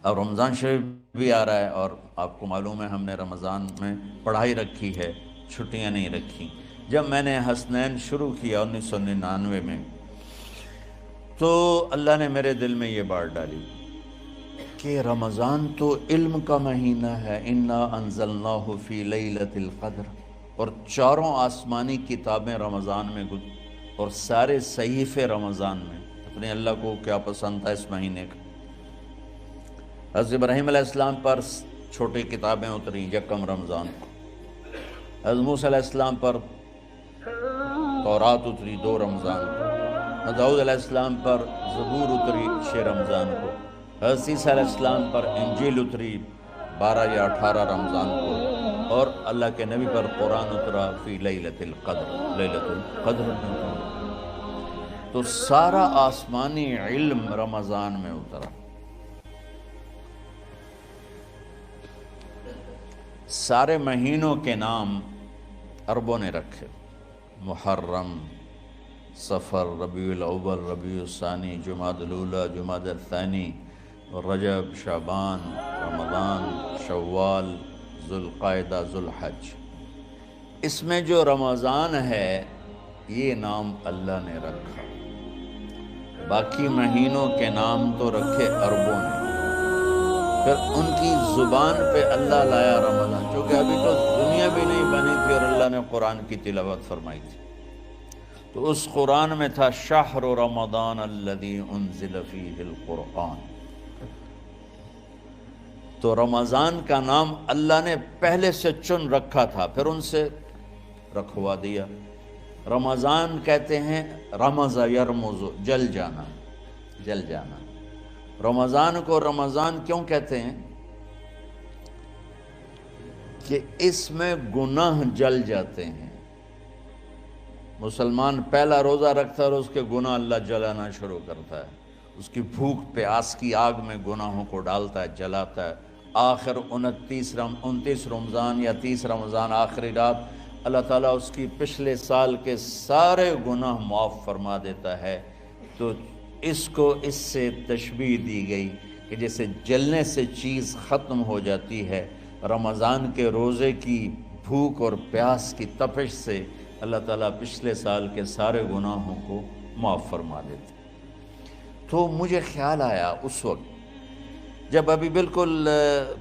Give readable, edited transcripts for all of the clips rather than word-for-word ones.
اب رمضان شریف بھی آ رہا ہے، اور آپ کو معلوم ہے ہم نے رمضان میں پڑھائی رکھی ہے، چھٹیاں نہیں رکھی۔ جب میں نے حسنین شروع کیا 1999 میں، تو اللہ نے میرے دل میں یہ بات ڈالی کہ رمضان تو علم کا مہینہ ہے، انا انزلناہ فی لیلۃ القدر، اور چاروں آسمانی کتابیں رمضان میں اور سارے صحیفے رمضان میں۔ اپنے اللہ کو کیا پسند تھا اس مہینے کا۔ حضرت ابراہیم علیہ السلام پر چھوٹی کتابیں اتری یکم رمضان کو، حضرت موسیٰ علیہ السلام پر تورات اتری 2 رمضان کو، حضرت داؤد علیہ السلام پر زبور اتری 6 رمضان کو، حضرت عیسیٰ علیہ السلام پر انجیل اتری 12 یا 18 رمضان کو، اور اللہ کے نبی پر قرآن اترا فی لیلۃ القدر، لیلۃ القدر میں اترا۔ تو سارا آسمانی علم رمضان میں اترا۔ سارے مہینوں کے نام عربوں نے رکھے، محرم، صفر، ربیع الاول، ربیع الثانی، جمادی الاولیٰ، جمادی الثانی، رجب، شعبان، رمضان، شوال، ذوالقعدہ، ذوالحج۔ اس میں جو رمضان ہے یہ نام اللہ نے رکھا، باقی مہینوں کے نام تو رکھے عربوں نے۔ پھر ان کی زبان پہ اللہ لایا رمضان، چونکہ ابھی تو دنیا بھی نہیں بنی تھی اور اللہ نے قرآن کی تلاوت فرمائی تھی، تو اس قرآن میں تھا شہر رمضان الذی انزل فیہ القرآن۔ تو رمضان کا نام اللہ نے پہلے سے چن رکھا تھا، پھر ان سے رکھوا دیا۔ رمضان کہتے ہیں رمض یرمز، جل جانا، جل جانا۔ رمضان کو رمضان کیوں کہتے ہیں؟ کہ اس میں گناہ جل جاتے ہیں۔ مسلمان پہلا روزہ رکھتا ہے اور اس کے گناہ اللہ جلانا شروع کرتا ہے، اس کی بھوک پیاس کی آگ میں گناہوں کو ڈالتا ہے، جلاتا ہے۔ آخر 29 رمضان یا 30 رمضان آخری رات اللہ تعالیٰ اس کی پچھلے سال کے سارے گناہ معاف فرما دیتا ہے۔ تو اس کو اس سے تشبیہ دی گئی کہ جیسے جلنے سے چیز ختم ہو جاتی ہے، رمضان کے روزے کی بھوک اور پیاس کی تپش سے اللہ تعالیٰ پچھلے سال کے سارے گناہوں کو معاف فرما دیتے۔ تو مجھے خیال آیا اس وقت جب ابھی بالکل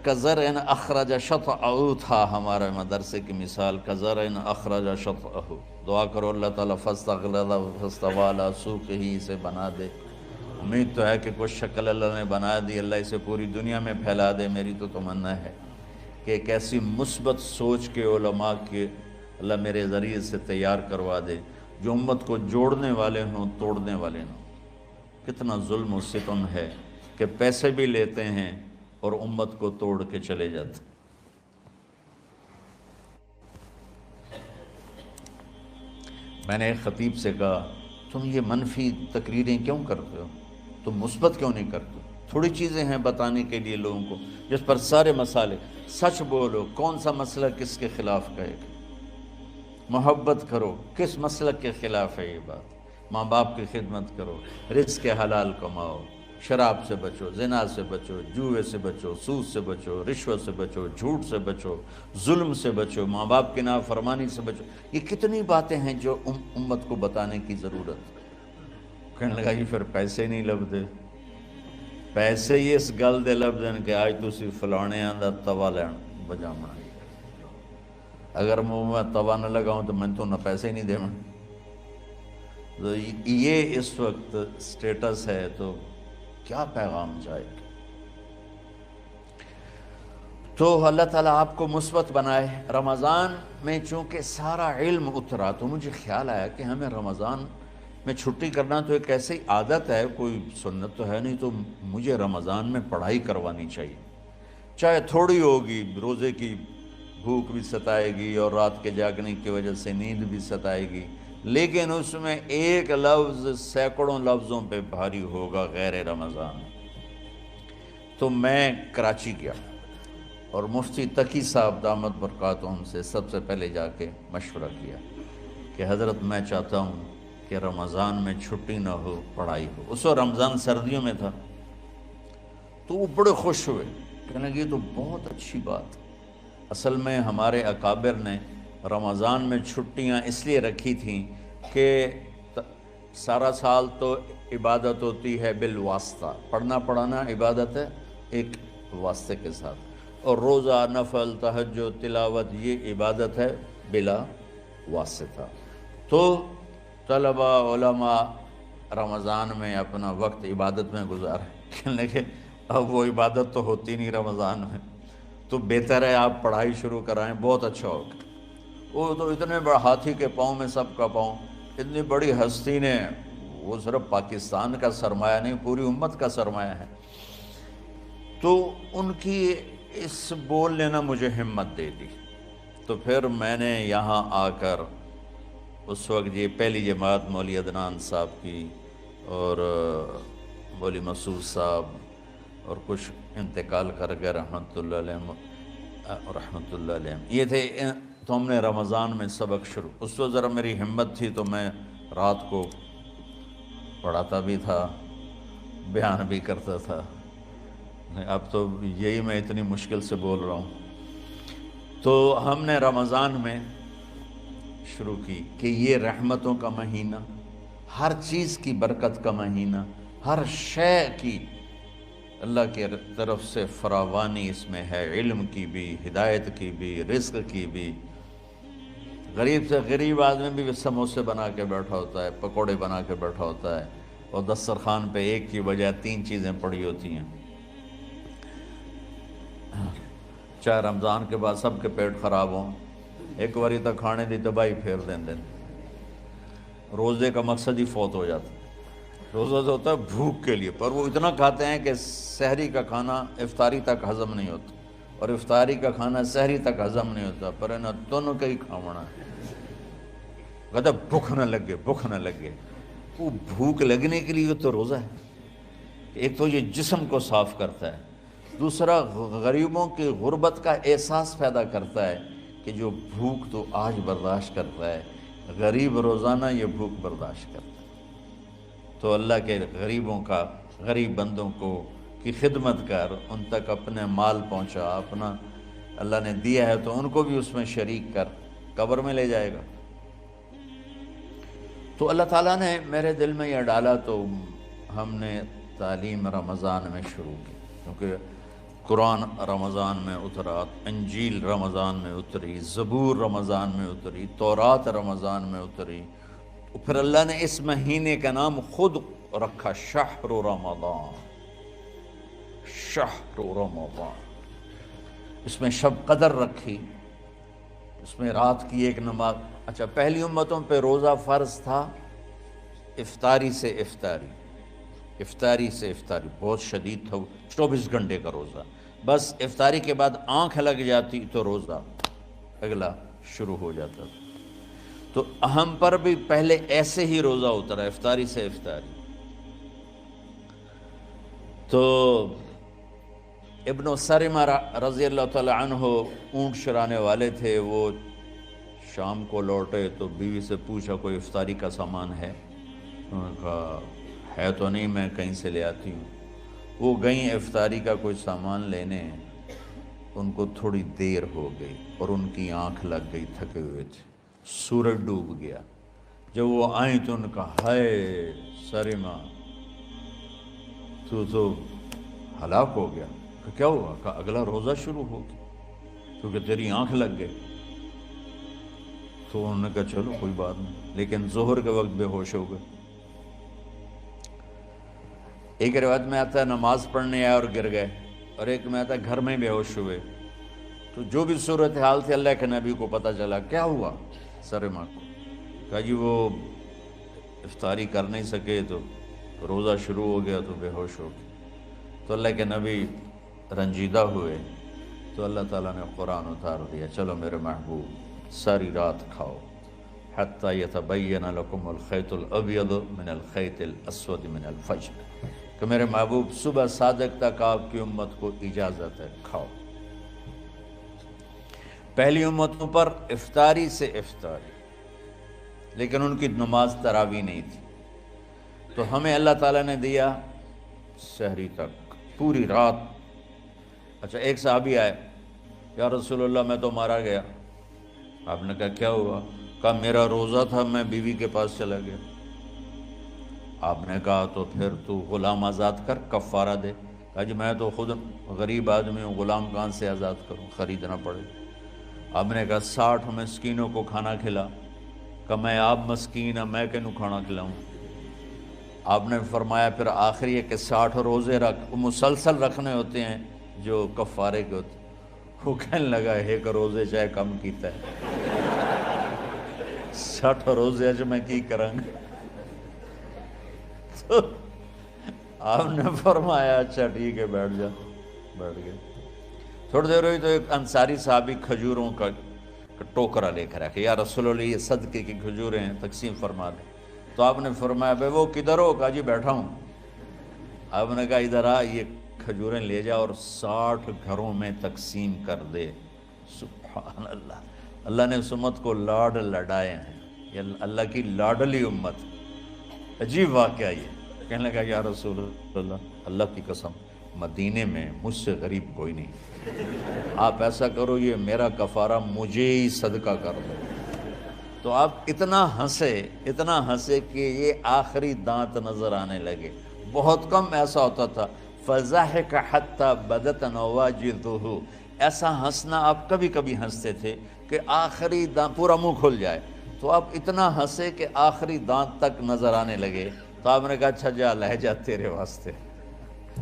کزرع اخرج شطأہ تھا، ہمارے مدرسے کی مثال کزرع اخرج شطأہ، دعا کرو اللہ تعالیٰ فاستغلظ فاستوی علی سوقہ، اسے بنا دے۔ امید تو ہے کہ کچھ شکل اللہ نے بنا دی، اللہ اسے پوری دنیا میں پھیلا دے۔ میری تو تمنا ہے کہ ایک ایسی مثبت سوچ کے علماء کے اللہ میرے ذریعے سے تیار کروا دے جو امت کو جوڑنے والے ہوں، توڑنے والے ہوں۔ کتنا ظلم و ستم ہے کہ پیسے بھی لیتے ہیں اور امت کو توڑ کے چلے جاتے۔ میں نے ایک خطیب سے کہا تم یہ منفی تقریریں کیوں کرتے ہو، تم مثبت کیوں نہیں کرتے؟ تھوڑی چیزیں ہیں بتانے کے لیے لوگوں کو جس پر سارے مسئلے، سچ بولو، کون سا مسئلہ کس کے خلاف کہے گا، محبت کرو، کس مسلک کے خلاف ہے یہ بات، ماں باپ کی خدمت کرو، رزق حلال کماؤ، شراب سے بچو، زنا سے بچو، جوئے سے بچو، سود سے بچو، رشوت سے بچو، جھوٹ سے بچو، ظلم سے بچو، ماں باپ کی نافرمانی سے بچو۔ یہ کتنی باتیں ہیں جو امت کو بتانے کی ضرورت۔ کہنے لگا یہ پھر پیسے نہیں لبدے، پیسے ہی اس گل دے لبدن کہ آج تسی فلانے آندہ توا لین بجامنا، اگر میں توا نہ لگاؤں تو میں تو نہ پیسے ہی نہیں دے میں۔ تو یہ اس وقت سٹیٹس ہے، تو کیا پیغام جائے گا؟ تو اللہ تعالیٰ آپ کو مثبت بنائے۔ رمضان میں چونکہ سارا علم اترا تو مجھے خیال آیا کہ ہمیں رمضان میں چھٹی کرنا تو ایک ایسی عادت ہے، کوئی سنت تو ہے نہیں، تو مجھے رمضان میں پڑھائی کروانی چاہیے، چاہے تھوڑی ہوگی، روزے کی بھوک بھی ستائے گی اور رات کے جاگنے کی وجہ سے نیند بھی ستائے گی، لیکن اس میں ایک لفظ سینکڑوں لفظوں پہ بھاری ہوگا غیر رمضان۔ تو میں کراچی گیا اور مفتی تقی صاحب دامت برکاتہم سے سب سے پہلے جا کے مشورہ کیا کہ حضرت میں چاہتا ہوں کہ رمضان میں چھٹی نہ ہو، پڑھائی ہو۔ اس وقت رمضان سردیوں میں تھا، تو وہ بڑے خوش ہوئے، کہنے لگے یہ تو بہت اچھی بات۔ اصل میں ہمارے اکابر نے رمضان میں چھٹیاں اس لیے رکھی تھیں کہ سارا سال تو عبادت ہوتی ہے بالواسطہ، پڑھنا پڑھانا عبادت ہے ایک واسطے کے ساتھ، اور روزہ، نفل، تہجد، تلاوت یہ عبادت ہے بلا واسطہ۔ تو طلبہ علماء رمضان میں اپنا وقت عبادت میں گزارے، کہنے لگے اب وہ عبادت تو ہوتی نہیں رمضان میں، تو بہتر ہے آپ پڑھائی شروع کرائیں، بہت اچھا ہوگا۔ وہ تو اتنے بڑے ہاتھی کے پاؤں میں سب کا پاؤں، اتنی بڑی ہستی نے، وہ صرف پاکستان کا سرمایہ نہیں پوری امت کا سرمایہ ہے، تو ان کی اس بولنے نے مجھے ہمت دے دی۔ تو پھر میں نے یہاں آ کر اس وقت یہ پہلی جماعت مولوی عدنان صاحب کی اور مولوی مسعود صاحب اور کچھ انتقال کر گئے رحمۃ اللہ علیہ، یہ تھے، تو ہم نے رمضان میں سبق شروع، اس وقت ذرا میری ہمت تھی تو میں رات کو پڑھاتا بھی تھا، بیان بھی کرتا تھا، اب تو یہی میں اتنی مشکل سے بول رہا ہوں۔ تو ہم نے رمضان میں شروع کی کہ یہ رحمتوں کا مہینہ، ہر چیز کی برکت کا مہینہ، ہر شے کی اللہ کی طرف سے فراوانی اس میں ہے، علم کی بھی، ہدایت کی بھی، رزق کی بھی۔ غریب سے غریب آدمی بھی سموسے بنا کے بیٹھا ہوتا ہے، پکوڑے بنا کے بیٹھا ہوتا ہے، اور دسترخوان پہ ایک کی بجائے 3 چیزیں پڑی ہوتی ہیں، چاہے رمضان کے بعد سب کے پیٹ خراب ہوں، ایک واری تک کھانے دی تباہی پھیر دیں۔ روزے کا مقصد ہی فوت ہو جاتا ہے۔ روزہ تو ہوتا ہے بھوک کے لیے، پر وہ اتنا کھاتے ہیں کہ سحری کا کھانا افطاری تک ہضم نہیں ہوتا، اور افطاری کا کھانا سحری تک ہضم نہیں ہوتا، پر انہیں دونوں کا ہی کھانا ہے۔ کہتا بھوک نہ لگے، بھوک نہ لگے، وہ بھوک لگنے کے لیے تو روزہ ہے۔ ایک تو یہ جسم کو صاف کرتا ہے، دوسرا غریبوں کی غربت کا احساس پیدا کرتا ہے کہ جو بھوک تو آج برداشت کرتا ہے، غریب روزانہ یہ بھوک برداشت کرتا ہے۔ تو اللہ کے غریب بندوں کی خدمت کر، ان تک اپنے مال پہنچا، اپنا اللہ نے دیا ہے تو ان کو بھی اس میں شریک کر، قبر میں لے جائے گا۔ تو اللہ تعالیٰ نے میرے دل میں یہ ڈالا، تو ہم نے تعلیم رمضان میں شروع کی، کیونکہ قرآن رمضان میں اترا، انجیل رمضان میں اتری، زبور رمضان میں اتری، تورات رمضان میں اتری۔ پھر اللہ نے اس مہینے کا نام خود رکھا، شہر رمضان، شہر رمضان۔ اس میں شب قدر رکھی، اس میں رات کی ایک نماز۔ اچھا، پہلی امتوں پہ روزہ فرض تھا افطاری سے افطاری، افطاری سے افطاری، بہت شدید تھا، 24 گھنٹے کا روزہ، بس افطاری کے بعد آنکھ لگ جاتی تو روزہ اگلا شروع ہو جاتا تھا۔ تو ہم پر بھی پہلے ایسے ہی روزہ اترا، افطاری سے افطاری۔ تو ابن سرمہ رضی اللہ تعالی عنہ اونٹ چرانے والے تھے، وہ شام کو لوٹے تو بیوی سے پوچھا کوئی افطاری کا سامان ہے؟ انہوں نے کہا ہے تو نہیں، میں کہیں سے لے آتی ہوں۔ وہ گئیں افطاری کا کوئی سامان لینے، ان کو تھوڑی دیر ہو گئی اور ان کی آنکھ لگ گئی، تھکے ہوئے تھے، سورج ڈوب گیا۔ جب وہ آئیں تو ان کا ہائے سرمہ تو ہلاک ہو گیا۔ کہ کیا ہوا؟ کہ اگلا روزہ شروع ہو گیا کیونکہ تیری آنکھ لگ گئی۔ تو انہوں نے کہا چلو کوئی بات نہیں، لیکن ظہر کے وقت بے ہوش ہو گئے۔ ایک روایت میں آتا ہے نماز پڑھنے آئے اور گر گئے، اور ایک میں آتا ہے گھر میں بے ہوش ہوئے۔ تو جو بھی صورتحال تھی اللہ کے نبی کو پتہ چلا۔ کیا ہوا سرمہ کو؟ کہا جی وہ افطاری کر نہیں سکے تو روزہ شروع ہو گیا تو بے ہوش ہو گئے۔ تو اللہ کے نبی رنجیدہ ہوئے، تو اللہ تعالیٰ نے قرآن اتار دیا، چلو میرے محبوب ساری رات کھاؤ، حتیٰ یتبین لکم الخیط الابیض من الخیط الاسود من الفجر، کہ میرے محبوب صبح صادق تک آپ کی امت کو اجازت ہے، کھاؤ۔ پہلی امتوں پر افطاری سے افطاری، لیکن ان کی نماز تراویح نہیں تھی، تو ہمیں اللہ تعالیٰ نے دیا سحری تک، پوری رات۔ اچھا ایک صحابی آئے، یا رسول اللہ میں تو مارا گیا۔ آپ نے کہا کیا ہوا؟ کہا میرا روزہ تھا، میں بیوی کے پاس چلا گیا۔ آپ نے کہا تو پھر تو غلام آزاد کر، کفارہ دے۔ کہا جی میں تو خود غریب آدمی ہوں، غلام کہاں سے آزاد کروں، خریدنا پڑے۔ آپ نے کہا 60 مسکینوں کو کھانا کھلا۔ کہ میں آپ مسکین ہوں، میں کنوں کھانا کھلاؤں؟ آپ نے فرمایا پھر آخری ہے کہ 60 روزے رکھ، مسلسل رکھنے ہوتے ہیں جو کفارے کے ہوتے ہیں۔ وہ کہنے لگا ایک روزے چاہے کم کیتا ہے، 60 روزے اچ میں کی کروں گا؟ تو آپ نے فرمایا اچھا ٹھیک ہے بیٹھ جا۔ بیٹھ گئے۔ تھوڑی دیر ہوئی تو ایک انصاری صحابی کھجوروں کا ٹوکرا لے کر آیا، یا رسول اللہ یہ صدقے کی کھجوریں ہیں، تقسیم فرما دیں۔ تو آپ نے فرمایا بھائی وہ کدھر ہو؟ کہا جی بیٹھا ہوں۔ آپ نے کہا ادھر آ، یہ کھجوریں لے جا اور 60 گھروں میں تقسیم کر دے۔ سبحان اللہ، اللہ نے اس امت کو لاڈ لڈائے ہیں، یہ اللہ کی لاڈلی امت۔ عجیب واقعہ یہ، کہنے لگا یا رسول اللہ کی قسم مدینے میں مجھ سے غریب کوئی نہیں، آپ ایسا کرو یہ میرا کفارہ مجھے ہی صدقہ کر دو۔ تو آپ اتنا ہنسے کہ یہ آخری دانت نظر آنے لگے۔ بہت کم ایسا ہوتا تھا، فَضَحِكَ حَتَّى بَدَتْ نَوَاجِذُهُ، ایسا ہنسنا آپ کبھی کبھی ہنستے تھے کہ آخری دانت پورا منہ کھل جائے۔ تو آپ اتنا ہنسے کہ آخری دانت تک نظر آنے لگے۔ تو آپ نے کہا اچھا جا لے جا تیرے واسطے،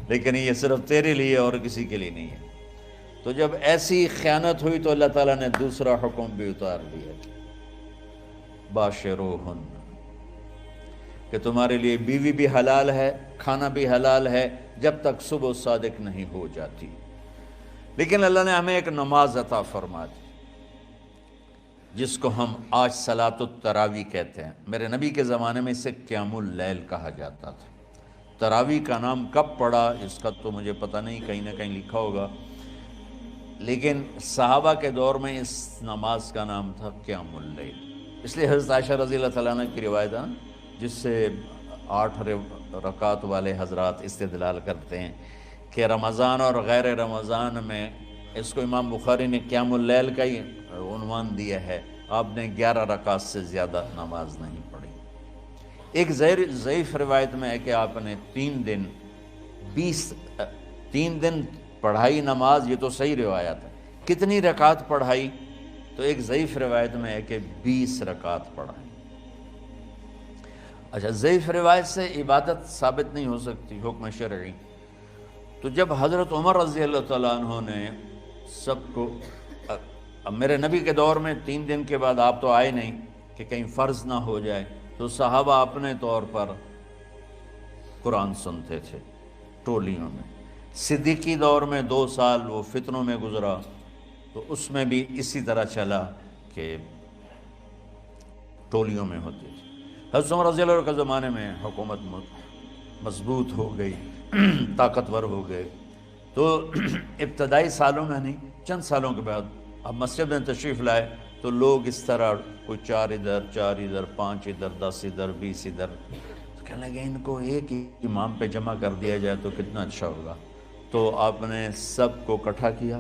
لیکن یہ صرف تیرے لیے اور کسی کے لیے نہیں ہے۔ تو جب ایسی خیانت ہوئی تو اللہ تعالیٰ نے دوسرا حکم بھی اتار دیا، باشروہن، کہ تمہارے لیے بیوی بھی حلال ہے، کھانا بھی حلال ہے جب تک صبح صادق نہیں ہو جاتی۔ لیکن اللہ نے ہمیں ایک نماز عطا فرما دی جس کو ہم آج صلاۃ التراویح کہتے ہیں۔ میرے نبی کے زمانے میں اسے قیام اللیل کہا جاتا تھا۔ تراویح کا نام کب پڑا اس کا تو مجھے پتہ نہیں، کہیں نہ کہیں لکھا ہوگا، لیکن صحابہ کے دور میں اس نماز کا نام تھا قیام اللیل۔ اس لیے حضرت عائشہ رضی اللہ تعالیٰ عنہ کی روایت ہے جس سے 8 رکعت والے حضرات استدلال کرتے ہیں کہ رمضان اور غیر رمضان میں اس کو امام بخاری نے قیام اللیل کا ہی عنوان دیا ہے۔ آپ نے 11 رکعت سے زیادہ نماز نہیں پڑھی۔ ایک ضعیف روایت میں ہے کہ آپ نے 3 دن پڑھائی نماز، یہ تو صحیح روایت ہے۔ کتنی رکعت پڑھائی؟ تو ایک ضعیف روایت میں ہے کہ 20 رکعت پڑھائی۔ اچھا ضعیف روایت سے عبادت ثابت نہیں ہو سکتی، حکم شرعی۔ تو جب حضرت عمر رضی اللہ تعالیٰ عنہ نے سب کو، اب میرے نبی کے دور میں 3 دن کے بعد آپ تو آئے نہیں کہ کہیں فرض نہ ہو جائے، تو صحابہ اپنے طور پر قرآن سنتے تھے ٹولیوں میں۔ صدیقی دور میں 2 سال وہ فتنوں میں گزرا، تو اس میں بھی اسی طرح چلا کہ ٹولیوں میں ہوتے تھے۔ حضرت عمر رضی اللہ عنہ کے زمانے میں حکومت مضبوط ہو گئی، طاقتور ہو گئے، تو ابتدائی سالوں میں نہیں، چند سالوں کے بعد اب مسجد میں تشریف لائے تو لوگ اس طرح کوئی 4 ادھر 4 ادھر 5 ادھر 10 ادھر 20 ادھر، تو کہنے لگے ان کو ایک ہی امام پہ جمع کر دیا جائے تو کتنا اچھا ہوگا۔ تو آپ نے سب کو اکٹھا کیا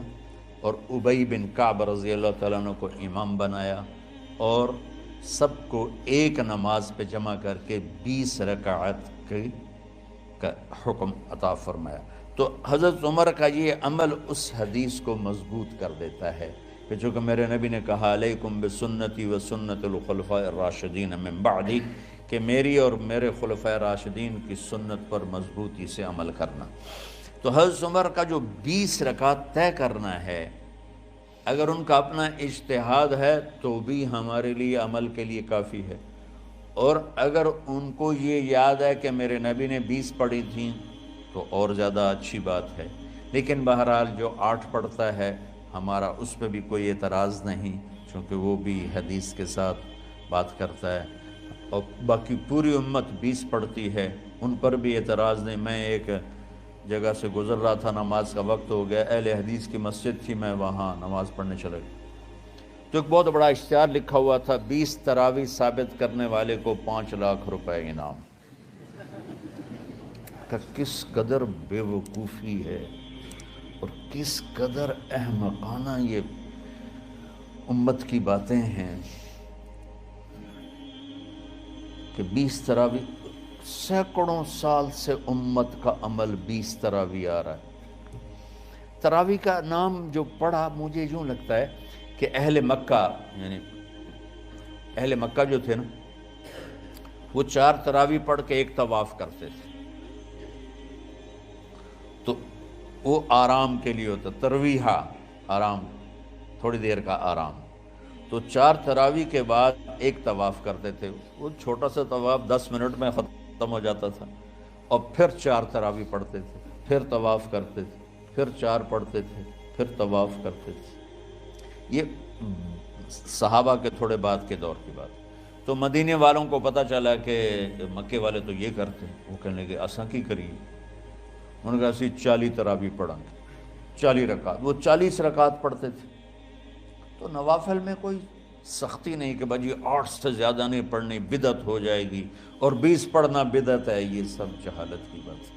اور ابی بن کعب رضی اللہ تعالیٰ عنہ کو امام بنایا اور سب کو ایک نماز پہ جمع کر کے 20 رکعت کا حکم عطا فرمایا۔ تو حضرت عمر کا یہ عمل اس حدیث کو مضبوط کر دیتا ہے کہ چونکہ میرے نبی نے کہا علیکم بسنتی و سنت الخلفاء الراشدین من بعدی، کہ میری اور میرے خلفاء راشدین کی سنت پر مضبوطی سے عمل کرنا۔ تو حضرت عمر کا جو 20 رکعت طے کرنا ہے، اگر ان کا اپنا اجتہاد ہے تو بھی ہمارے لیے عمل کے لیے کافی ہے، اور اگر ان کو یہ یاد ہے کہ میرے نبی نے 20 پڑھی تھیں تو اور زیادہ اچھی بات ہے۔ لیکن بہرحال جو 8 پڑھتا ہے ہمارا اس پہ بھی کوئی اعتراض نہیں، چونکہ وہ بھی حدیث کے ساتھ بات کرتا ہے، اور باقی پوری امت 20 پڑھتی ہے، ان پر بھی اعتراض نہیں۔ میں ایک جگہ سے گزر رہا تھا، نماز کا وقت ہو گیا، اہل حدیث کی مسجد تھی، میں وہاں نماز پڑھنے چلا گیا تو ایک بہت بڑا اشتہار لکھا ہوا تھا، 20 تراویح ثابت کرنے والے کو 5 لاکھ روپے انعام۔ کہ کس قدر بے وقوفی ہے اور کس قدر احمقانہ یہ امت کی باتیں ہیں کہ 20 تراویح، سینکڑوں سال سے امت کا عمل 20 تراویح آ رہا ہے۔ تراویح کا نام جو پڑھا مجھے یوں لگتا ہے کہ اہل مکہ، یعنی اہل مکہ جو تھے نا، وہ 4 تراویح پڑھ کے ایک طواف کرتے تھے، تو وہ آرام کے لیے ہوتا، ترویحہ آرام، تھوڑی دیر کا آرام، تو 4 تراویح کے بعد ایک طواف کرتے تھے۔ وہ چھوٹا سا طواف 10 منٹ میں ختم ہو جاتا تھا، اور پھر 4 تراویح پڑھتے تھے، پھر طواف کرتے تھے، پھر 4 پڑھتے تھے، پھر طواف کرتے تھے۔ یہ صحابہ کے تھوڑے بعد کے دور کی بات۔ تو مدینے والوں کو پتہ چلا کہ مکے والے تو یہ کرتے ہیں، وہ کہنے لگے اساں کی کریے؟ انہوں نے کہا اسی 40 تراویح پڑھیں گے، 40 رکعت، وہ 40 رکعت پڑھتے تھے۔ تو نوافل میں کوئی سختی نہیں کہ بھائی 8 سے زیادہ نہیں پڑھنی، بدعت ہو جائے گی، اور 20 پڑھنا بدعت ہے، یہ سب جہالت کی بات ہے۔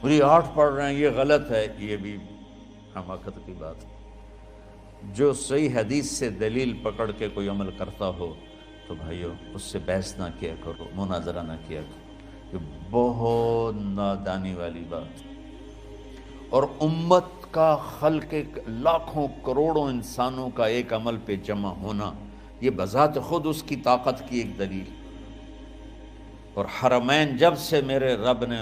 اور یہ 8 پڑھ رہے ہیں یہ غلط ہے، یہ بھی حماقت کی بات ہے۔ جو صحیح حدیث سے دلیل پکڑ کے کوئی عمل کرتا ہو تو بھائیو اس سے بحث نہ کیا کرو، مناظرہ نہ کیا کرو، یہ بہت نادانی والی بات۔ اور امت کا خلق لاکھوں کروڑوں انسانوں کا ایک عمل پہ جمع ہونا، یہ بذات خود اس کی طاقت کی ایک دلیل۔ اور حرمین جب سے میرے رب نے،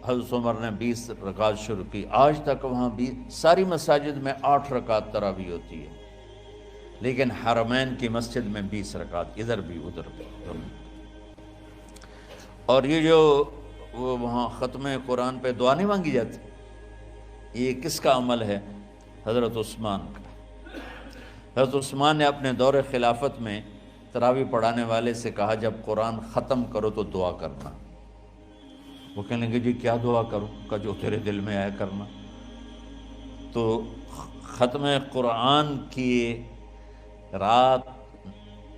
حضرت عمر نے 20 رکعت شروع کی، آج تک وہاں بھی ساری مساجد میں 8 رکعت تراویح ہوتی ہے، لیکن حرمین کی مسجد میں 20 رکعت، ادھر بھی ادھر بھی۔ اور یہ جو وہ وہاں ختم قرآن پہ دعا نہیں مانگی جاتی، یہ کس کا عمل ہے؟ حضرت عثمان کا۔ حضرت عثمان نے اپنے دور خلافت میں تراویح پڑھانے والے سے کہا جب قرآن ختم کرو تو دعا کرنا۔ وہ کہنے لگے جی کیا دعا کروں؟ کہ جو تیرے دل میں آیا کرنا۔ تو ختم قرآن کی رات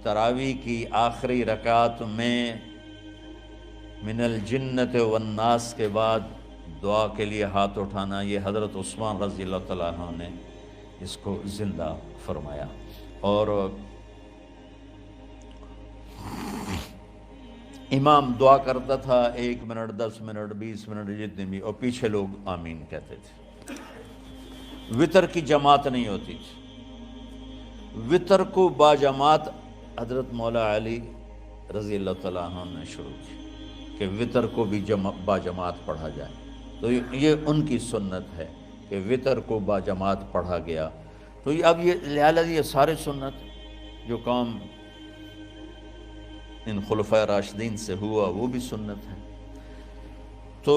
تراویح کی آخری رکعت میں من الجنت والناس کے بعد دعا کے لیے ہاتھ اٹھانا، یہ حضرت عثمان رضی اللہ تعالیٰ عنہ نے اس کو زندہ فرمایا۔ اور امام دعا کرتا تھا 1 منٹ، 10 منٹ، 20 منٹ، جتنے بھی، اور پیچھے لوگ آمین کہتے تھے۔ وطر کی جماعت نہیں ہوتی تھی، وطر کو باجماعت حضرت مولا علی رضی اللہ تعالیٰ عنہ نے شروع کی کہ وطر کو بھی باجماعت پڑھا جائے۔ تو یہ ان کی سنت ہے کہ وطر کو باجماعت پڑھا گیا۔ تو اب یہ لہٰذا یہ سارے سنت جو کام ان خلفۂ راشدین سے ہوا وہ بھی سنت ہے۔ تو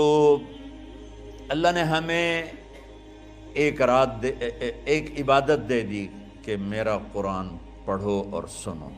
اللہ نے ہمیں ایک عبادت دے دی کہ میرا قرآن پڑھو اور سنو۔